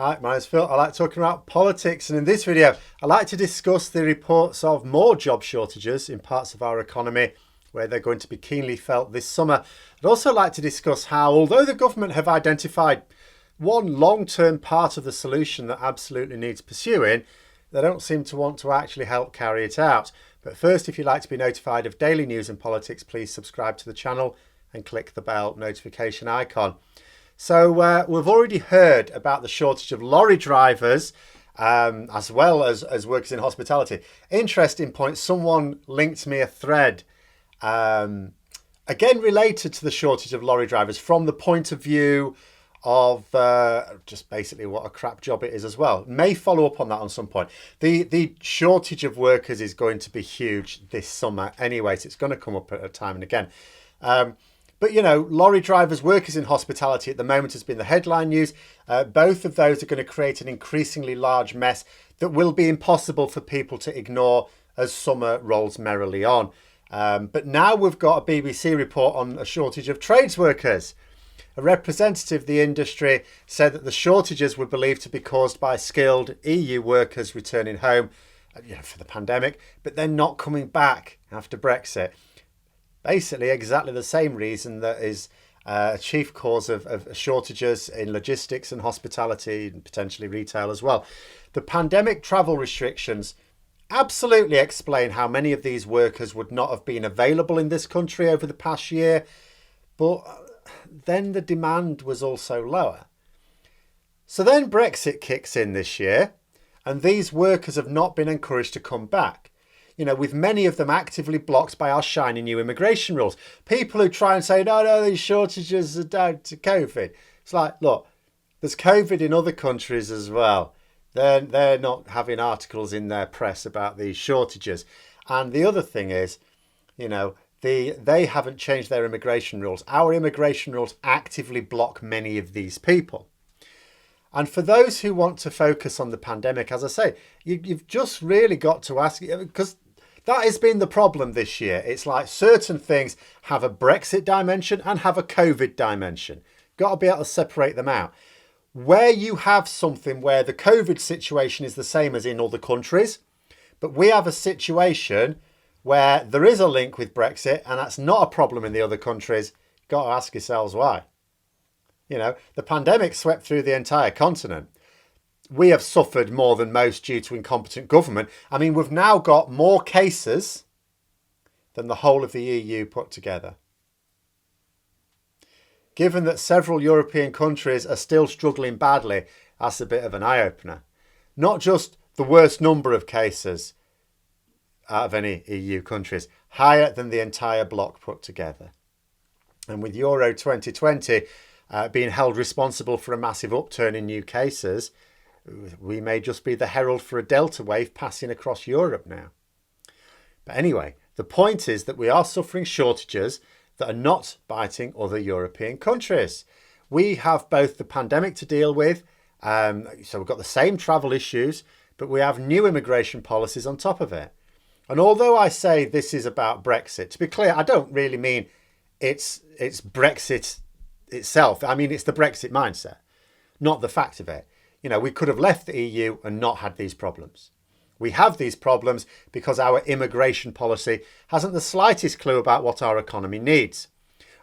Hi, my name's Phil. I like talking about politics, and in this video, I like to discuss the reports of more job shortages in parts of our economy where they're going to be keenly felt this summer. I'd also like to discuss how, although the government have identified one long-term part of the solution that absolutely needs pursuing, they don't seem to want to actually help carry it out. But first, if you'd like to be notified of daily news and politics, please subscribe to the channel and click the bell notification icon. So we've already heard about the shortage of lorry drivers as well as workers in hospitality. Interesting point, someone linked me a thread, again related to the shortage of lorry drivers from the point of view of just basically what a crap job it is as well. May follow up on that on some point. The shortage of workers is going to be huge this summer anyway, so it's going to come up at a time and again. But, you know, lorry drivers, workers in hospitality at the moment has been the headline news. Both of those are going to create an increasingly large mess that will be impossible for people to ignore as summer rolls merrily on. But now we've got a BBC report on a shortage of trades workers. A representative of the industry said that the shortages were believed to be caused by skilled EU workers returning home for the pandemic, but then not coming back after Brexit. Basically exactly the same reason that is a chief cause of shortages in logistics and hospitality and potentially retail as well. The pandemic travel restrictions absolutely explain how many of these workers would not have been available in this country over the past year, but then the demand was also lower. So then Brexit kicks in this year and these workers have not been encouraged to come back. You know, with many of them actively blocked by our shiny new immigration rules. People who try and say, no, these shortages are down to COVID. It's like, look, there's COVID in other countries as well. They're not having articles in their press about these shortages. And the other thing is, you know, they haven't changed their immigration rules. Our immigration rules actively block many of these people. And for those who want to focus on the pandemic, as I say, you've just really got to ask, because that has been the problem this year. It's like certain things have a Brexit dimension and have a COVID dimension. Got to be able to separate them out. Where you have something where the COVID situation is the same as in other countries, but we have a situation where there is a link with Brexit and that's not a problem in the other countries, got to ask yourselves why. You know, the pandemic swept through the entire continent. We have suffered more than most due to incompetent government. I mean, we've now got more cases than the whole of the EU put together. Given that several European countries are still struggling badly, that's a bit of an eye-opener. Not just the worst number of cases out of any EU countries, higher than the entire bloc put together. And with Euro 2020 being held responsible for a massive upturn in new cases, we may just be the herald for a Delta wave passing across Europe now. But anyway, the point is that we are suffering shortages that are not biting other European countries. We have both the pandemic to deal with, so we've got the same travel issues, but we have new immigration policies on top of it. And although I say this is about Brexit, to be clear, I don't really mean it's Brexit itself. I mean, it's the Brexit mindset, not the fact of it. You know, we could have left the EU and not had these problems. We have these problems because our immigration policy hasn't the slightest clue about what our economy needs.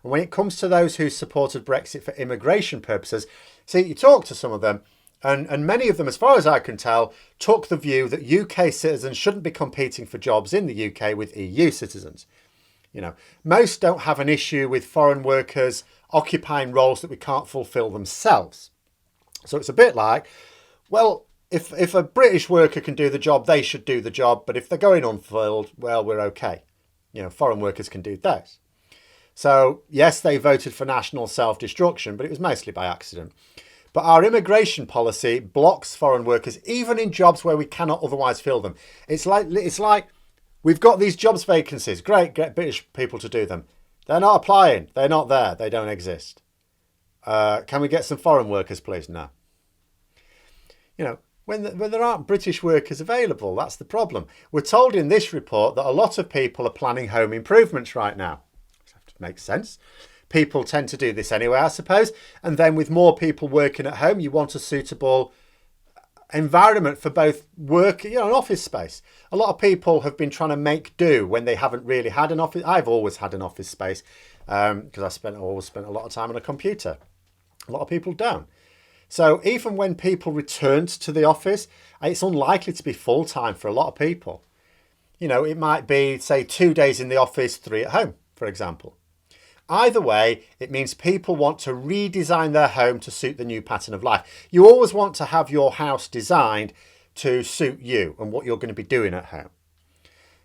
And when it comes to those who supported Brexit for immigration purposes, see, you talk to some of them, and many of them, as far as I can tell, took the view that UK citizens shouldn't be competing for jobs in the UK with EU citizens. You know, most don't have an issue with foreign workers occupying roles that we can't fulfil themselves. So it's a bit like, well, if a British worker can do the job, they should do the job. But if they're going unfulfilled, well, we're okay. You know, foreign workers can do those. So yes, they voted for national self-destruction, but it was mostly by accident. But our immigration policy blocks foreign workers, even in jobs where we cannot otherwise fill them. It's like we've got these jobs vacancies. Great, get British people to do them. They're not applying. They're not there. They don't exist. Can we get some foreign workers, please? No. You know, when there aren't British workers available, that's the problem. We're told in this report that a lot of people are planning home improvements right now. That makes sense. People tend to do this anyway, I suppose. And then with more people working at home, you want a suitable environment for both work, and office space. A lot of people have been trying to make do when they haven't really had an office. I've always had an office space because I always spent a lot of time on a computer. A lot of people don't. So even when people returned to the office, it's unlikely to be full time for a lot of people. It might be, say, 2 days in the office, 3 at home, for example. Either way, it means people want to redesign their home to suit the new pattern of life. You always want to have your house designed to suit you and what you're going to be doing at home.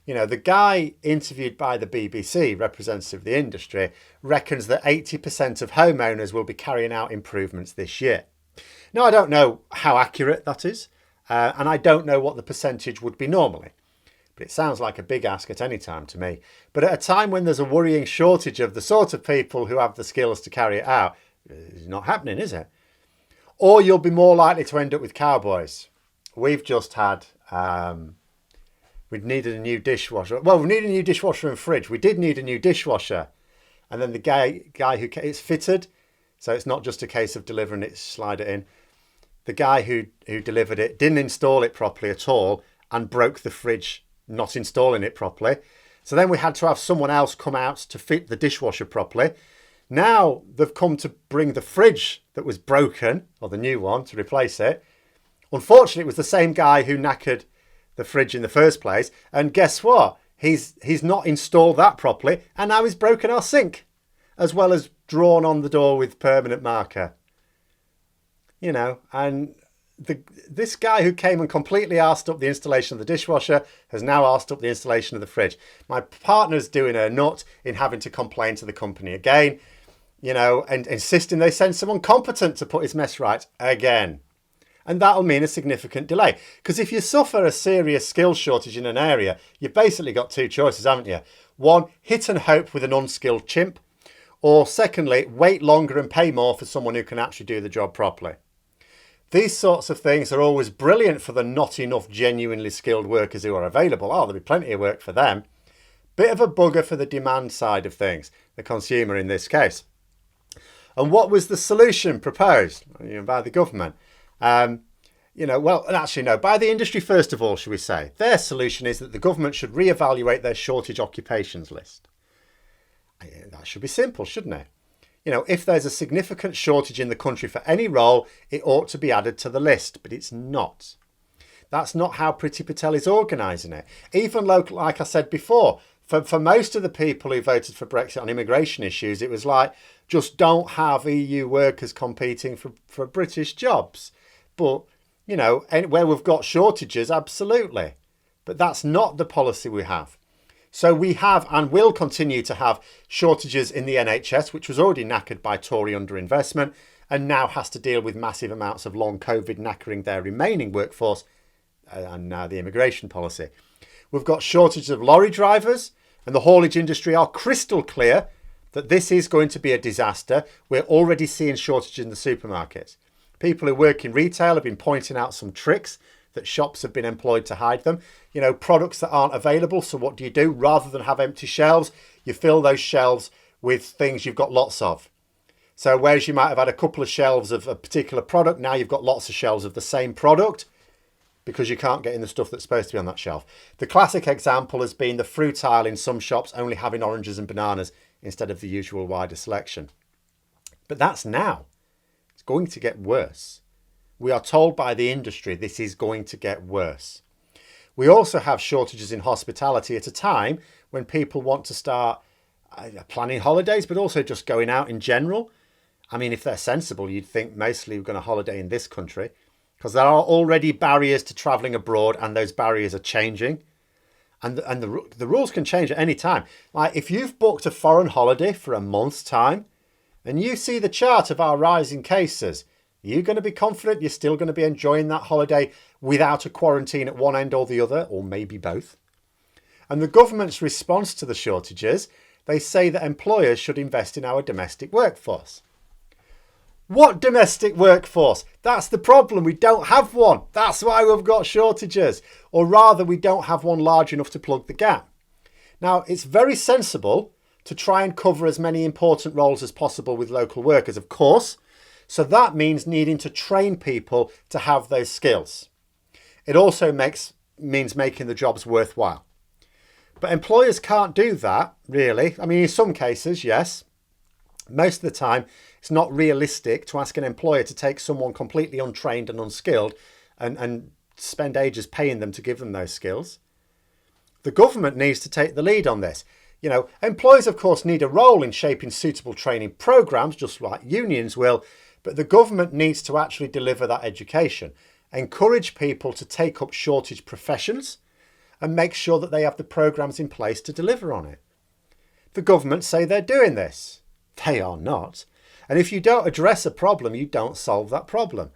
The guy interviewed by the BBC, representative of the industry, reckons that 80% of homeowners will be carrying out improvements this year. Now, I don't know how accurate that is, and I don't know what the percentage would be normally. But it sounds like a big ask at any time to me. But at a time when there's a worrying shortage of the sort of people who have the skills to carry it out, it's not happening, is it? Or you'll be more likely to end up with cowboys. We've just had, we needed a new dishwasher. Well, we need a new dishwasher and fridge. We did need a new dishwasher. And then the guy who, it's fitted, so it's not just a case of delivering it, slide it in. The guy who delivered it didn't install it properly at all and broke the fridge, not installing it properly. So then we had to have someone else come out to fit the dishwasher properly. Now they've come to bring the fridge that was broken, or the new one, to replace it. Unfortunately, it was the same guy who knackered the fridge in the first place. And guess what? He's not installed that properly, and now he's broken our sink, as well as drawn on the door with permanent marker. And this guy who came and completely arsed up the installation of the dishwasher has now arsed up the installation of the fridge. My partner's doing a nut in having to complain to the company again, and insisting they send someone competent to put his mess right again. And that'll mean a significant delay. Because if you suffer a serious skills shortage in an area, you've basically got 2 choices, haven't you? One, hit and hope with an unskilled chimp. Or secondly, wait longer and pay more for someone who can actually do the job properly. These sorts of things are always brilliant for the not enough genuinely skilled workers who are available. Oh, there'll be plenty of work for them. Bit of a bugger for the demand side of things, the consumer in this case. And what was the solution proposed by the government? By the industry first of all, should we say. Their solution is that the government should reevaluate their shortage occupations list. That should be simple, shouldn't it? If there's a significant shortage in the country for any role, it ought to be added to the list, but it's not. That's not how Priti Patel is organising it. Even like I said before, for most of the people who voted for Brexit on immigration issues, it was like, just don't have EU workers competing for British jobs. But, where we've got shortages, absolutely. But that's not the policy we have. So we have and will continue to have shortages in the NHS, which was already knackered by Tory underinvestment and now has to deal with massive amounts of long COVID knackering their remaining workforce, and now the immigration policy. We've got shortages of lorry drivers, and the haulage industry are crystal clear that this is going to be a disaster. We're already seeing shortages in the supermarkets. People who work in retail have been pointing out some tricks that shops have been employed to hide them. Products that aren't available. So what do? Rather than have empty shelves, you fill those shelves with things you've got lots of. So whereas you might have had a couple of shelves of a particular product, now you've got lots of shelves of the same product because you can't get in the stuff that's supposed to be on that shelf. The classic example has been the fruit aisle in some shops only having oranges and bananas instead of the usual wider selection. But that's now. It's going to get worse. We are told by the industry this is going to get worse. We also have shortages in hospitality at a time when people want to start planning holidays, but also just going out in general. I mean, if they're sensible, you'd think mostly we're going to holiday in this country because there are already barriers to travelling abroad and those barriers are changing. And the rules can change at any time. Like if you've booked a foreign holiday for a month's time and you see the chart of our rising cases, you're going to be confident you're still going to be enjoying that holiday without a quarantine at one end or the other, or maybe both. And the government's response to the shortages, they say that employers should invest in our domestic workforce. What domestic workforce? That's the problem. We don't have one. That's why we've got shortages. Or rather, we don't have one large enough to plug the gap. Now, it's very sensible to try and cover as many important roles as possible with local workers, of course. So that means needing to train people to have those skills. it also means making the jobs worthwhile. But employers can't do that, really. I mean, in some cases, yes. Most of the time, it's not realistic to ask an employer to take someone completely untrained and unskilled and spend ages paying them to give them those skills. The government needs to take the lead on this. You know, employers, of course, need a role in shaping suitable training programs, just like unions will, but the government needs to actually deliver that education, encourage people to take up shortage professions, and make sure that they have the programs in place to deliver on it. The government say they're doing this. They are not. And if you don't address a problem, you don't solve that problem.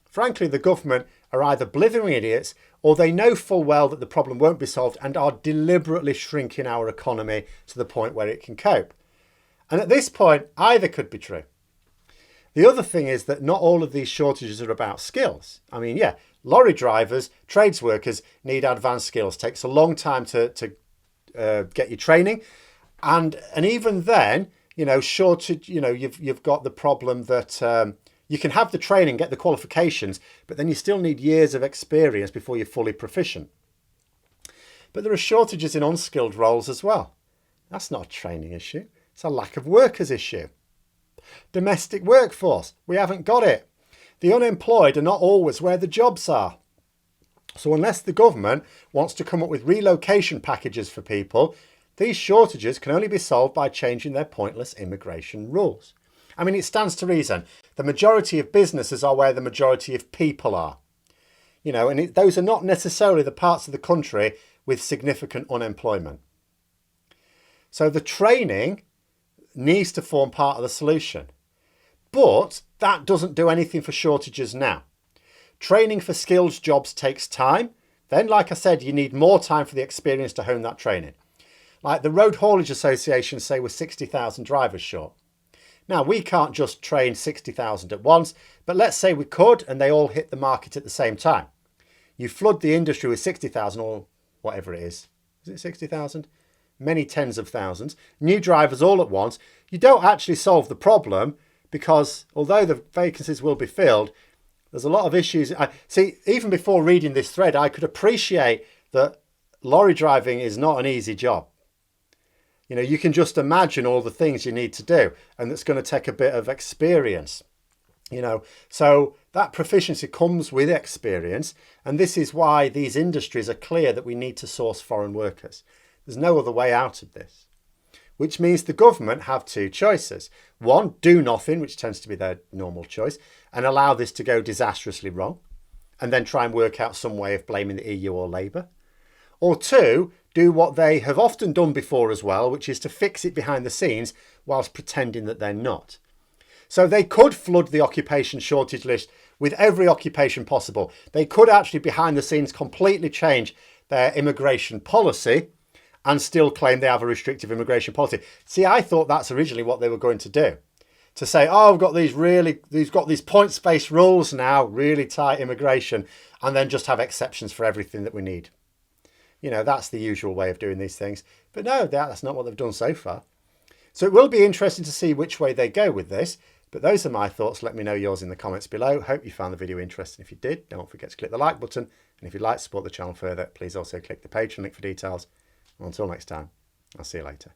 Frankly, the government are either blithering idiots or they know full well that the problem won't be solved and are deliberately shrinking our economy to the point where it can cope. And at this point, either could be true. The other thing is that not all of these shortages are about skills. I mean, yeah, lorry drivers, trades workers need advanced skills. It takes a long time to get your training. And even then, you know, shortage, you know, you've got the problem that you can have the training, get the qualifications, but then you still need years of experience before you're fully proficient. But there are shortages in unskilled roles as well. That's not a training issue. It's a lack of workers issue. Domestic workforce, we haven't got it. The unemployed are not always where the jobs are. So unless the government wants to come up with relocation packages for people, these shortages can only be solved by changing their pointless immigration rules. I mean, it stands to reason. The majority of businesses are where the majority of people are. You know, and those are not necessarily the parts of the country with significant unemployment. So the training needs to form part of the solution. But that doesn't do anything for shortages now. Training for skills jobs takes time. Then, like I said, you need more time for the experience to hone that training. Like the Road Haulage Association say we're 60,000 drivers short. Now, we can't just train 60,000 at once, but let's say we could and they all hit the market at the same time. You flood the industry with 60,000 or whatever it is. Is it 60,000? Many tens of thousands. New drivers all at once. You don't actually solve the problem because although the vacancies will be filled, there's a lot of issues. See, even before reading this thread, I could appreciate that lorry driving is not an easy job. You know, you can just imagine all the things you need to do, and it's going to take a bit of experience, you know. So that proficiency comes with experience, and this is why these industries are clear that we need to source foreign workers. There's no other way out of this, which means the government have two choices. One, do nothing, which tends to be their normal choice, and allow this to go disastrously wrong, and then try and work out some way of blaming the EU or Labour. Or two, do what they have often done before as well, which is to fix it behind the scenes whilst pretending that they're not. So they could flood the occupation shortage list with every occupation possible. They could actually behind the scenes completely change their immigration policy and still claim they have a restrictive immigration policy. See, I thought that's originally what they were going to do. To say, oh, we've got these points-based rules now, really tight immigration, and then just have exceptions for everything that we need. You know, that's the usual way of doing these things. But no, that's not what they've done so far. So it will be interesting to see which way they go with this. But those are my thoughts. Let me know yours in the comments below. Hope you found the video interesting. If you did, don't forget to click the like button. And if you'd like to support the channel further, please also click the Patreon link for details. And until next time, I'll see you later.